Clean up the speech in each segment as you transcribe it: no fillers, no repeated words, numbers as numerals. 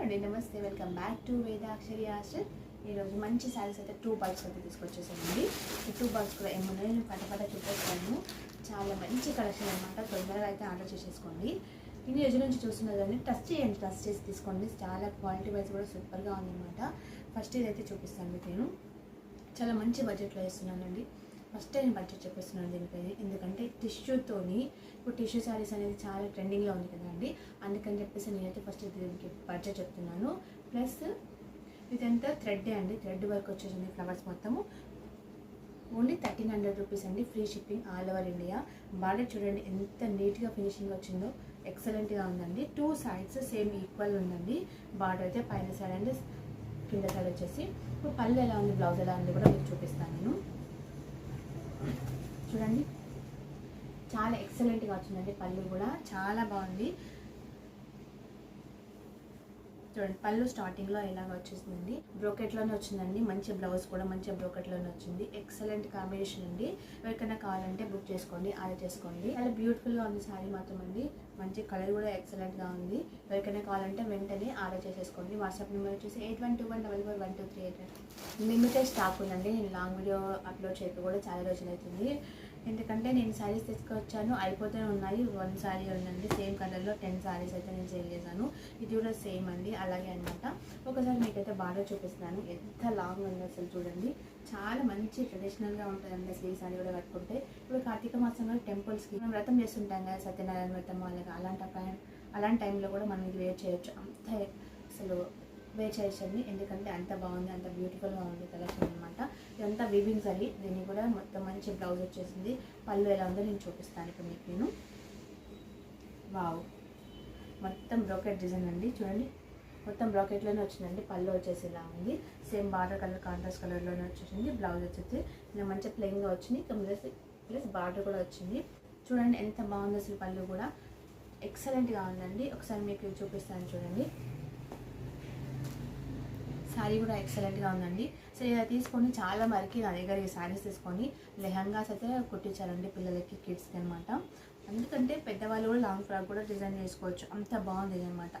అండి, నమస్తే. Welcome back to వేదాక్షరి ఆశ్రత్. ఈరోజు మంచి శారీస్ అయితే 2 బల్క్స్ అయితే తీసుకొచ్చేసానండి. ఈ 2 బల్క్స్ కూడా ఏమున్నాయో నేను పటపట చూపిస్తాను. చాలా మంచి కలెక్షన్ అనమాట. తొందరగా అయితే ఆర్డర్ చేసేసుకోండి. ఇన్ని రోజుల నుంచి చూస్తున్నారు కానీ టచ్ చేయండి, టచ్ చేసి తీసుకోండి. చాలా క్వాలిటీ వైజ్ కూడా సూపర్గా ఉందన్నమాట. ఫస్ట్ ఇదైతే చూపిస్తాను మీకు. నేను చాలా మంచి బడ్జెట్లో వేస్తున్నానండి. ఫస్ట్ నేను బడ్జెట్ చెప్పేస్తున్నాను దీనిపైన, ఎందుకంటే టిష్యూతోని ఇప్పుడు టిష్యూ శారీస్ అనేది చాలా ట్రెండింగ్లో ఉంది కదండి. అందుకని చెప్పేసి నేనైతే ఫస్ట్ దీనికి బడ్జెట్ చెప్తున్నాను. ప్లస్ ఇదంతా థ్రెడ్ అండి, థ్రెడ్ వర్క్ వచ్చేసింది ఫ్లవర్స్ మొత్తము. ఓన్లీ 1300 రూపీస్ అండి, free shipping all over India. Border చూడండి ఎంత నీట్గా ఫినిషింగ్ వచ్చిందో, ఎక్సలెంట్గా ఉందండి. 2 సైడ్స్ సేమ్ ఈక్వల్ ఉందండి. బార్డర్ అయితే పైన సైడ్ అండ్ కింద సైడ్ వచ్చేసి. ఇప్పుడు పళ్ళు ఎలా ఉంది, బ్లౌజ్ ఎలా ఉంది కూడా మీకు చూపిస్తాను నేను. చూడండి చాలా ఎక్సలెంట్గా వచ్చిందండి. పళ్ళు కూడా చాలా బాగుంది. చూడండి పళ్ళు స్టార్టింగ్లో ఎలాగ వచ్చేసిందండి, బ్రోకెట్లోనే వచ్చిందండి. మంచి బ్లౌజ్ కూడా మంచి బ్రోకెట్లోనే వచ్చింది. ఎక్సలెంట్ కాంబినేషన్ అండి. ఎవరికైనా కావాలంటే బుక్ చేసుకోండి, ఆర్డర్ చేసుకోండి. చాలా బ్యూటిఫుల్గా ఉంది శారీ మాత్రం అండి. మంచి కలర్ కూడా ఎక్సలెంట్గా ఉంది. ఎవరికైనా కావాలంటే వెంటనే ఆర్డర్ చేసేసుకోండి. వాట్సాప్ నెంబర్ వచ్చేసి 8121441238. లిమిటెడ్ స్టాక్ ఉందండి. నేను లాంగ్ వీడియో అప్లోడ్ చేయక కూడా చాలా రోజులు అవుతుంది. ఎందుకంటే నేను శారీస్ తీసుకొచ్చాను, అయిపోతూనే ఉన్నాయి. 1 శారీ ఉందండి సేమ్ కలర్లో. 10 శారీస్ అయితే నేను సేల్ చేశాను. ఇది కూడా సేమ్ అండి, అలాగే అనమాట. ఒకసారి మీకైతే బార్డర్ చూపిస్తున్నాను. ఎంత లాంగ్ ఉంది అసలు చూడండి. చాలా మంచి ట్రెడిషనల్గా ఉంటుందండి అసలు ఈ శారీ కూడా కట్టుకుంటే. ఇప్పుడు కార్తీక మాసంలో టెంపుల్స్కి మనం వ్రతం చేస్తుంటాం కదా, సత్యనారాయణ వ్రతం అలాగే అలాంటి టైంలో కూడా మనం ఇది వేర్ చేయొచ్చు. అంత అసలు వేర్ చేయొచ్చండి, ఎందుకంటే అంత బాగుంది, అంత బ్యూటిఫుల్గా ఉంది కలెక్షన్ అనమాట. ఇదంతా వీవింగ్ సారీ. దీన్ని కూడా మొత్తం మంచి బ్లౌజ్ వచ్చేసింది. పళ్ళు ఎలా ఉందో నేను చూపిస్తాను ఇప్పుడు మీకు. నేను వావ్, మొత్తం బ్రోకెట్ డిజైన్ అండి. చూడండి మొత్తం బ్రాకెట్లోనే వచ్చిందండి. పళ్ళు వచ్చేసి ఇలా ఉంది. సేమ్ బార్డర్ కలర్ కాంట్రాస్ట్ కలర్లోనే వచ్చేసింది. బ్లౌజ్ వచ్చేసి ఇలా మంచిగా ప్లెయిన్గా వచ్చింది. ప్లస్ బార్డర్ కూడా వచ్చింది. చూడండి ఎంత బాగుంది అసలు. పళ్ళు కూడా ఎక్సలెంట్గా ఉందండి. ఒకసారి మీకు చూపిస్తాను చూడండి. శారీ కూడా ఎక్సలెంట్గా ఉందండి. సో ఇలా తీసుకొని చాలా వరకు నా దగ్గర ఈ శారీస్ తీసుకొని లెహంగాస్ అయితే కుట్టించారండి పిల్లలకి, కిడ్స్కి అనమాట. ఎందుకంటే పెద్దవాళ్ళు కూడా లాంగ్ ఫ్రాక్ కూడా డిజైన్ చేసుకోవచ్చు. అంత బాగుంది అనమాట.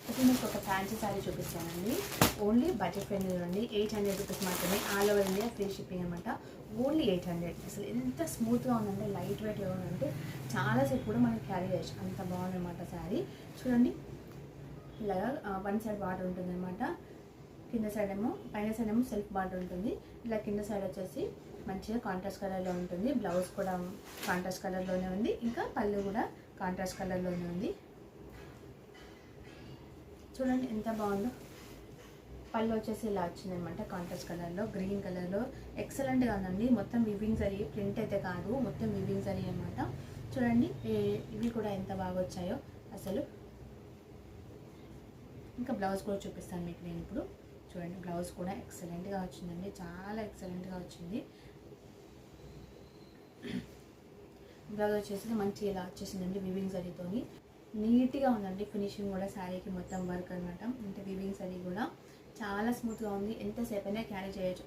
ఇప్పుడు మీకు ఒక ఫ్యాన్సీ శారీ చూపిస్తానండి. ఓన్లీ బడ్జెట్ ఫ్రెండ్లీ అండి. 800 రూపీస్ మాత్రమే, all over India free shipping అనమాట. ఓన్లీ 800. అసలు ఎంత స్మూత్గా ఉందంటే, లైట్ వెయిట్గా ఉందంటే చాలాసేపు కూడా మనం క్యారీ చేయొచ్చు. అంత బాగుందన్నమాట శారీ. చూడండి ఇలాగా 1 సైడ్ బార్డర్ ఉంటుంది అనమాట. కింద సైడ్ ఏమో, పైన సైడ్ ఏమో సెల్ఫ్ బార్డర్ ఉంటుంది. ఇలా కింద సైడ్ వచ్చేసి మంచిగా కాంట్రాస్ట్ కలర్లో ఉంటుంది. బ్లౌజ్ కూడా కాంట్రాస్ట్ కలర్లోనే ఉంది. ఇంకా పళ్ళు కూడా కాంట్రాస్ట్ కలర్లోనే ఉంది. చూడండి ఎంత బాగుందో. పళ్ళు వచ్చేసి ఇలా వచ్చిందనమాట, కాంట్రాస్ట్ కలర్లో, గ్రీన్ కలర్లో. ఎక్సలెంట్గా ఉందండి. మొత్తం వివింగ్ జరీ, ప్రింట్ అయితే కాదు, మొత్తం వివింగ్ జరీ అనమాట. చూడండి ఇవి కూడా ఎంత బాగా వచ్చాయో అసలు. ఇంకా బ్లౌజ్ కూడా చూపిస్తాను మీకు నేను ఇప్పుడు. చూడండి బ్లౌజ్ కూడా ఎక్సలెంట్గా వచ్చిందండి, చాలా ఎక్సలెంట్గా వచ్చింది. బ్లౌజ్ వచ్చేసి మంచి ఇలా వచ్చేసిందండి వివింగ్ జరీతోని. నీట్గా ఉందండి ఫినిషింగ్ కూడా శారీకి, మొత్తం వర్క్ అనమాట. అంటే వివింగ్ శారీ కూడా చాలా స్మూత్గా ఉంది. ఎంతసేపు అయినా క్యారీ చేయొచ్చు.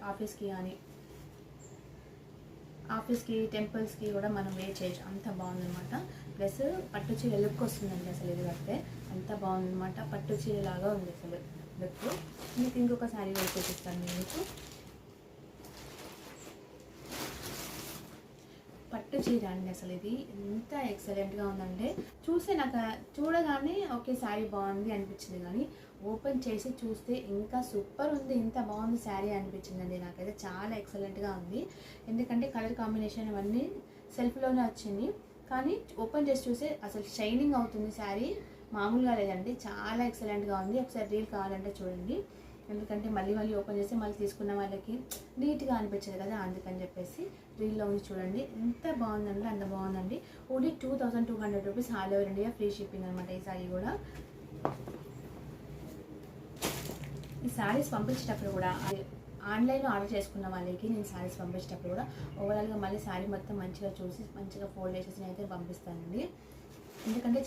ఆఫీస్కి టెంపుల్స్కి కూడా మనం వేర్ చేయొచ్చు. అంత బాగుందన్నమాట. ప్లస్ పట్టు చీర లుక్ వస్తుందండి అసలు ఇది కడితే. అంత బాగుందన్నమాట. పట్టు చీర లాగా ఉంది అసలు లుక్. మీకు ఇంకొక శారీ వేసి చూపిస్తాను మీకు. పట్టు చీర అండి అసలు. ఇది ఎంత ఎక్సలెంట్గా ఉందంటే, నాకు చూడగానే ఓకే శారీ బాగుంది అనిపించింది, కానీ ఓపెన్ చేసి చూస్తే ఇంకా సూపర్ ఉంది, ఇంత బాగుంది శారీ అనిపించిందండి. నాకైతే చాలా ఎక్సలెంట్గా ఉంది. ఎందుకంటే కలర్ కాంబినేషన్ ఇవన్నీ సెల్ఫ్లోనే వచ్చింది, కానీ ఓపెన్ చేసి చూస్తే అసలు షైనింగ్ అవుతుంది శారీ. మామూలుగా లేదండి, చాలా ఎక్సలెంట్గా ఉంది. ఒకసారి రీల్ కావాలంటే చూడండి. ఎందుకంటే మళ్ళీ ఓపెన్ చేసి మళ్ళీ తీసుకున్న వాళ్ళకి నీట్గా అనిపించదు కదా, అందుకని చెప్పేసి రీల్లో ఉంది చూడండి. ఎంత బాగుందండి, అంత బాగుందండి. Only 2200 rupees, all over India free shipping అనమాట. ఈ శారీ కూడా, ఈ శారీస్ పంపించేటప్పుడు కూడా ఆన్లైన్లో ఆర్డర్ చేసుకున్న వాళ్ళకి నేను శారీస్ పంపించేటప్పుడు కూడా ఓవరాల్గా మళ్ళీ శారీ మొత్తం మంచిగా చూసి మంచిగా ఫోల్డ్ చేసేసి అయితే పంపిస్తానండి. ఎందుకంటే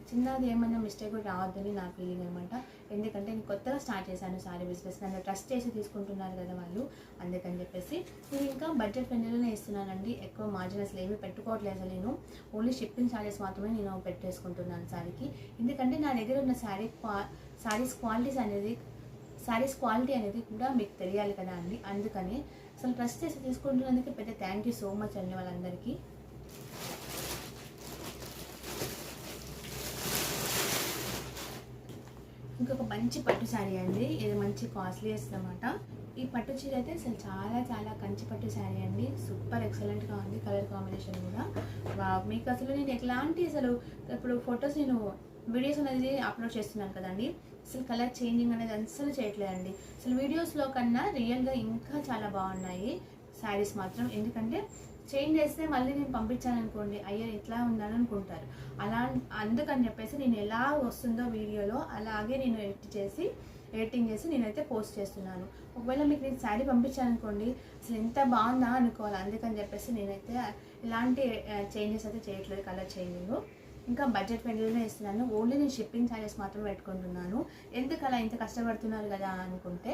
చిన్నది ఏమైనా మిస్టేక్ కూడా రావద్దని నా ఫీలింగ్ అనమాట. ఎందుకంటే నేను కొత్తగా స్టార్ట్ చేశాను శారీ బిజినెస్, నన్ను ట్రస్ట్ చేసి తీసుకుంటున్నారు కదా వాళ్ళు, అందుకని చెప్పేసి నేను ఇంకా బడ్జెట్ ఫ్రెండ్లీలోనే ఇస్తున్నానండి. ఎక్కువ మార్జిన్ అసలు ఏమీ పెట్టుకోవట్లేదు అసలు నేను. ఓన్లీ షిప్పింగ్ ఛార్జెస్ మాత్రమే నేను పెట్టేసుకుంటున్నాను శారీకి. ఎందుకంటే నా దగ్గర ఉన్న శారీస్ క్వాలిటీ అనేది కూడా మీకు తెలియాలి కదా అండి. అందుకని అసలు ట్రస్ట్ చేసి తీసుకుంటున్నందుకు పెద్ద థ్యాంక్ యూ సో మచ్ అండి వాళ్ళందరికీ. ఇంకొక మంచి పట్టు శారీ అండి, ఇది మంచి కాస్ట్లీయెస్ట్ అనమాట. ఈ పట్టు చీర అయితే అసలు చాలా చాలా కంచి పట్టు శారీ అండి. సూపర్ ఎక్సలెంట్గా ఉంది, కలర్ కాంబినేషన్ కూడా. మీకు అసలు నేను ఎట్లాంటి అసలు ఇప్పుడు ఫొటోస్ నేను వీడియోస్ అనేది అప్లోడ్ చేస్తున్నాను కదండి, అసలు కలర్ చేంజింగ్ అనేది అసలు చేయట్లేదండి. అసలు వీడియోస్లో కన్నా రియల్గా ఇంకా చాలా బాగున్నాయి శారీస్ మాత్రం. ఎందుకంటే చేంజ్ చేస్తే మళ్ళీ నేను పంపించాను అనుకోండి, అయ్యో ఇట్లా ఉందని అనుకుంటారు. అందుకని చెప్పేసి నేను ఎలా వస్తుందో వీడియోలో అలాగే నేను ఎడిటింగ్ చేసి నేనైతే పోస్ట్ చేస్తున్నాను. ఒకవేళ మీకు నేను శారీ పంపించాను అనుకోండి, అసలు ఎంత బాగుందా అనుకోవాలి. అందుకని చెప్పేసి నేనైతే ఎలాంటి చేంజెస్ అయితే చేయట్లేదు, కలర్ చేంజింగ్. ఇంకా బడ్జెట్ ఫ్రెండ్లీనే ఇస్తున్నాను. ఓన్లీ నేను షిప్పింగ్ ఛార్జెస్ మాత్రమే పెట్టుకుంటున్నాను. ఎందుకు అలా ఇంత కష్టపడుతున్నారు కదా అనుకుంటే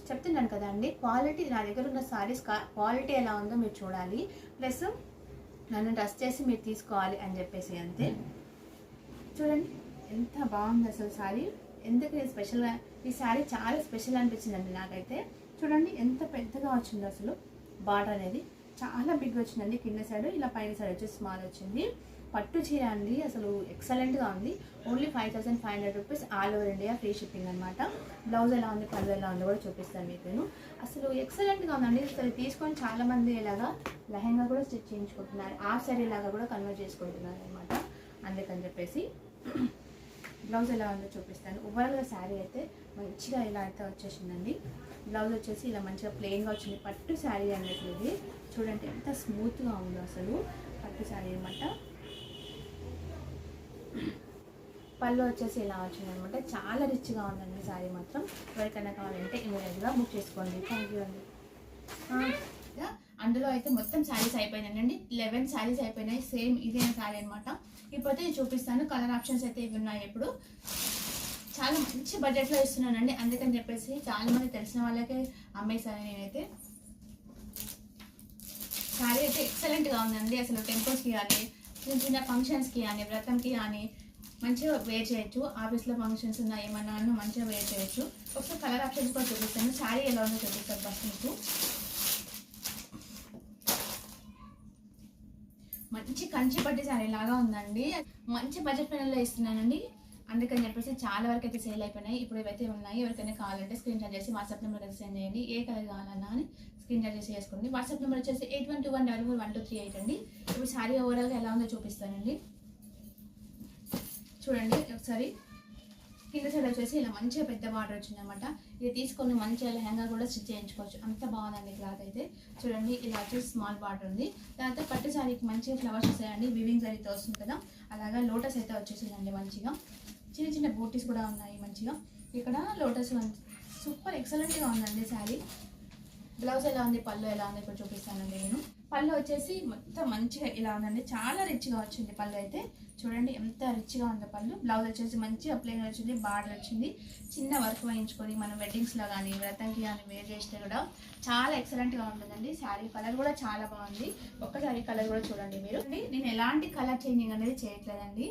చెప్తున్నాను కదా అండి, క్వాలిటీ నా దగ్గర ఉన్న శారీస్ క్వాలిటీ ఎలా ఉందో మీరు చూడాలి, ప్లస్ నన్ను ట్రస్ట్ చేసి మీరు తీసుకోవాలి అని చెప్పేసి అంతే. చూడండి ఎంత బాగుంది అసలు శారీ. ఎందుకు స్పెషల్గా ఈ శారీ చాలా స్పెషల్ అనిపించిందండి నాకైతే. చూడండి ఎంత పెద్దగా వచ్చిందో అసలు. బార్డర్ అనేది చాలా బిగ్ వచ్చిందండి, కింద సైడ్ ఇలా పైన సైడ్ వచ్చి స్మాల్ వచ్చింది. పట్టు చీర అండి, అసలు ఎక్సలెంట్గా ఉంది. Only 5500 rupees, all over India free shipping అనమాట. బ్లౌజ్ ఎలా ఉంది, పళ్ళు ఎలా ఉంది కూడా చూపిస్తాను మీకు నేను. అసలు ఎక్సలెంట్గా ఉందండి. అసలు తీసుకొని చాలామంది ఇలాగా లెహంగా కూడా స్టిచ్ చేయించుకుంటున్నారు, ఆ శారీ లాగా కూడా కన్వర్ట్ చేసుకుంటున్నారు అనమాట. అందుకని చెప్పేసి బ్లౌజ్ ఎలా ఉందో చూపిస్తాను. ఓవరాల్గా శారీ అయితే మంచిగా ఇలా అయితే వచ్చేసిందండి. బ్లౌజ్ వచ్చేసి ఇలా మంచిగా ప్లెయిన్గా వచ్చింది. పట్టు శారీ అనేది ఇది చూడండి ఎంత స్మూత్గా ఉందో అసలు. పట్టు శారీ అనమాట. పళ్ళు వచ్చేసి ఇలా వచ్చింది అనమాట. చాలా రిచ్గా ఉందండి శారీ మాత్రం. ఎవరికైనా కావాలంటే ఇమీడియట్గా బుక్ చేసుకోండి. థ్యాంక్ యూ అండి. అందులో అయితే మొత్తం శారీస్ అయిపోయినాయండి, 11 శారీస్ అయిపోయినాయి. సేమ్ ఇదే శారీ అనమాట. ఇప్పుడైతే నేను చూపిస్తాను. కలర్ ఆప్షన్స్ అయితే ఇవి ఉన్నాయి. ఇప్పుడు చాలా మంచి బడ్జెట్లో ఇస్తున్నానండి, అందుకని చెప్పేసి చాలామంది తెలిసిన వాళ్ళకే అమ్మేశాను నేనైతే. శారీ అయితే ఎక్సలెంట్గా ఉందండి. అసలు టెంపుల్స్కి కానీ, చిన్న చిన్న ఫంక్షన్స్కి కానీ, వ్రతంకి కానీ మంచిగా వేర్ చేయొచ్చు. ఆఫీస్లో ఫంక్షన్స్ ఉన్నా ఏమన్నా మంచిగా వేర్ చేయొచ్చు. ఒకసారి కలర్ ఆప్షన్స్ కూడా చూపిస్తాను. శారీ ఎలా ఉందో చూపిస్తాను ఫస్ట్ మీకు. మంచి కంచి పట్టి శారీ లాగా ఉందండి. మంచి బడ్జెట్ ఫ్రెండ్లీలో ఇస్తున్నానండి, అందుకని చెప్పేసి చాలా వరకు అయితే సేల్ అయిపోయినాయి. ఇప్పుడు ఇవైతే ఉన్నాయి. ఎవరికైనా కావాలంటే స్క్రీన్ షాట్ చేసి వాట్సాప్ నెంబర్ అయితే సెండ్ చేయండి. ఏ కలర్ కావాలన్నా అని స్క్రీన్ షాట్ చేసి చేసుకోండి. వాట్సాప్ నెంబర్ వచ్చేసి 8121441238 అండి. ఇప్పుడు శారీ ఓవరాల్గా ఎలా ఉందో చూపిస్తానండి. చూడండి ఒకసారి. కింద సైడ్ వచ్చేసి ఇలా మంచిగా పెద్ద బార్డర్ వచ్చింది అనమాట. ఇది తీసుకొని మంచిగా లెహంగా కూడా స్టిచ్ చేయించుకోవచ్చు, అంత బాగుందండి క్లాత్ అయితే. చూడండి ఇలా వచ్చేసి స్మాల్ బార్డర్ ఉంది. తర్వాత పట్టు శారీకి మంచిగా ఫ్లవర్స్ వస్తాయండి, వివింగ్ శారీతో వస్తుంది కదా, అలాగా లోటస్ అయితే వచ్చేసిందండి. మంచిగా చిన్న చిన్న బూటీస్ కూడా ఉన్నాయి మంచిగా. ఇక్కడ లోటస్ సూపర్ ఎక్సలెంట్గా ఉందండి శారీ. బ్లౌజ్ ఎలా ఉంది, పళ్ళు ఎలా ఉంది ఇప్పుడు చూపిస్తానండి నేను. పళ్ళు వచ్చేసి మొత్తం మంచిగా ఇలా ఉందండి, చాలా రిచ్గా వచ్చింది పళ్ళు అయితే. చూడండి ఎంత రిచ్గా ఉందో పళ్ళు. బ్లౌజ్ వచ్చేసి మంచిగా ప్లెయిన్ వచ్చింది, బార్డర్ వచ్చింది. చిన్న వర్క్ వేయించుకొని మనం వెడ్డింగ్స్లో కానీ వ్రతంకి కానీ వేర్ చేస్తే కూడా చాలా ఎక్సలెంట్గా ఉంటుందండి. శారీ కలర్ కూడా చాలా బాగుంది. ఒక్కసారి కలర్ కూడా చూడండి మీరు. నేను ఎలాంటి కలర్ చేంజింగ్ అనేది చేయట్లేదండి,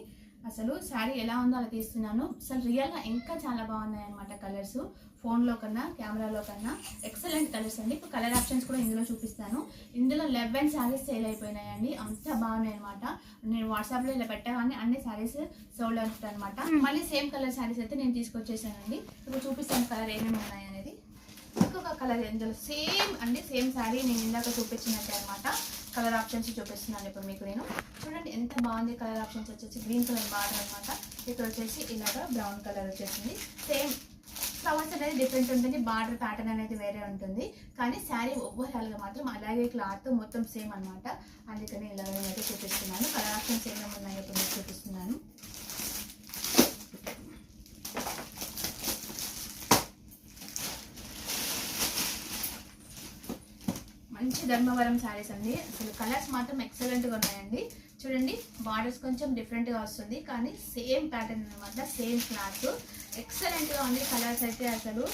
అసలు శారీ ఎలా ఉందో అలా తీస్తున్నాను. అసలు రియల్గా ఇంకా చాలా బాగున్నాయి అనమాట కలర్స్. ఫోన్లో కన్నా కెమెరాలో కన్నా ఎక్సలెంట్ కలర్స్ అండి. ఇప్పుడు కలర్ ఆప్షన్స్ కూడా ఇందులో చూపిస్తాను. ఇందులో 11 శారీస్ సేల్ అయిపోయినాయండి, అంత బాగున్నాయి అనమాట. నేను వాట్సాప్లో ఇలా పెట్టగానే అన్ని శారీస్ సోల్డ్ అవుట్ అనమాట. మళ్ళీ సేమ్ కలర్ శారీస్ అయితే నేను తీసుకొచ్చేసానండి. ఇప్పుడు చూపిస్తాను కలర్ ఏమేమి ఉన్నాయి అనేది. ఇంకొక కలర్ ఇందులో సేమ్ అండి, సేమ్ శారీ నేను ఇందాక చూపించినట్టే అనమాట. కలర్ ఆప్షన్స్ చూపిస్తున్నాను ఇప్పుడు మీకు నేను. చూడండి ఎంత బాగుంది. కలర్ ఆప్షన్స్ వచ్చేసి గ్రీన్ కలర్ బార్డర్ అనమాట. ఇక్కడ వచ్చేసి ఇలాగా బ్రౌన్ కలర్ వచ్చేసింది. సేమ్ ఫ్లవర్స్ అనేది డిఫరెంట్ ఉంటుంది, బార్డర్ ప్యాటర్న్ అనేది వేరే ఉంటుంది, కానీ శారీ ఓవరాల్గా మాత్రం అలాగే క్లాత్ మొత్తం సేమ్ అనమాట. అందుకని ఇలా నేనైతే చూపిస్తున్నాను. కలర్ ఆప్షన్స్ ఏమేమి ఉన్నాయో ఇప్పుడు మీకు చూపిస్తున్నాను. మంచి ధర్మవరం శారీస్ అండి. అసలు కలర్స్ మాత్రం ఎక్సలెంట్గా ఉన్నాయండి. చూడండి బార్డర్స్ కొంచెం డిఫరెంట్గా వస్తుంది, కానీ సేమ్ ప్యాటర్న్ అనమాట, సేమ్ క్లాత్. ఎక్సలెంట్గా ఉంది. కలర్స్ అయితే అసలు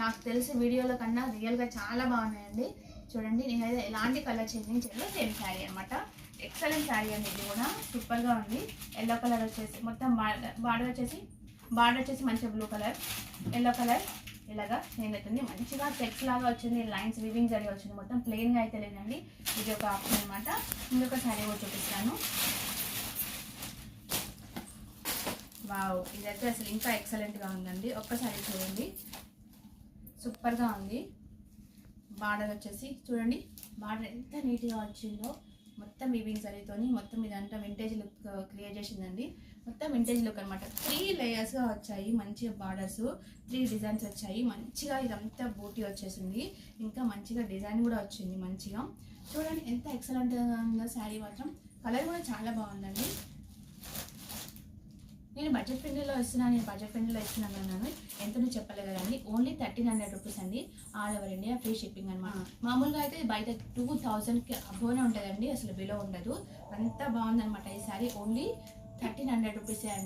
నాకు తెలిసి వీడియోలో కన్నా రియల్గా చాలా బాగున్నాయండి. చూడండి నేనైతే ఎలాంటి కలర్ చేంజింగ్ చేయలేదు, సేమ్ శారీ అనమాట. ఎక్సలెంట్ శారీ అండి, ఇది కూడా సూపర్గా ఉంది. ఎల్లో కలర్ వచ్చేసి మొత్తం బార్డర్ వచ్చేసి మంచిగా బ్లూ కలర్, ఎల్లో కలర్ ఇలాగా చేంజ్ అవుతుంది. మంచిగా చెక్స్ లాగా వచ్చింది, లైన్స్ వివింగ్ జరిగి వచ్చింది. మొత్తం ప్లెయిన్గా అయితే లేదండి, ఇది ఒక ఆప్షన్ అనమాట. ఇంకొక శారీ కూడా చూపిస్తాను. వావ్, ఇదైతే అసలు ఇంకా ఎక్సలెంట్గా ఉందండి. ఒక్కసారి చూడండి, సూపర్గా ఉంది. బార్డర్ వచ్చేసి చూడండి, బార్డర్ ఎంత నీట్గా వచ్చిందో. మొత్తం వివింగ్ జరీతోని మొత్తం ఇదంతా వింటేజ్ లుక్ క్రియేట్ చేసిందండి. మొత్తం వింటేజ్ లుక్ అనమాట. 3 లేయర్స్గా వచ్చాయి, మంచిగా బార్డర్స్, 3 డిజైన్స్ వచ్చాయి. మంచిగా ఇదంతా బూటీ వచ్చేసింది, ఇంకా మంచిగా డిజైన్ కూడా వచ్చింది మంచిగా. చూడండి ఎంత ఎక్సలెంట్గా ఉందో శారీ మాత్రం. కలర్ కూడా చాలా బాగుందండి. నేను బడ్జెట్ ఫ్రెండ్లీలో ఇస్తున్నాను అన్నాను. ఎంతనో చెప్పలేదు కదండి. ఓన్లీ 1300 రూపీస్ అండి. All over India free shipping అనమాట. మామూలుగా అయితే బయట 2000కి అబోనే ఉంటుందండి, అసలు బిలో ఉండదు. అంత బాగుందనమాట ఈ శారీ. ఓన్లీ 1300 రూపీసే అండి.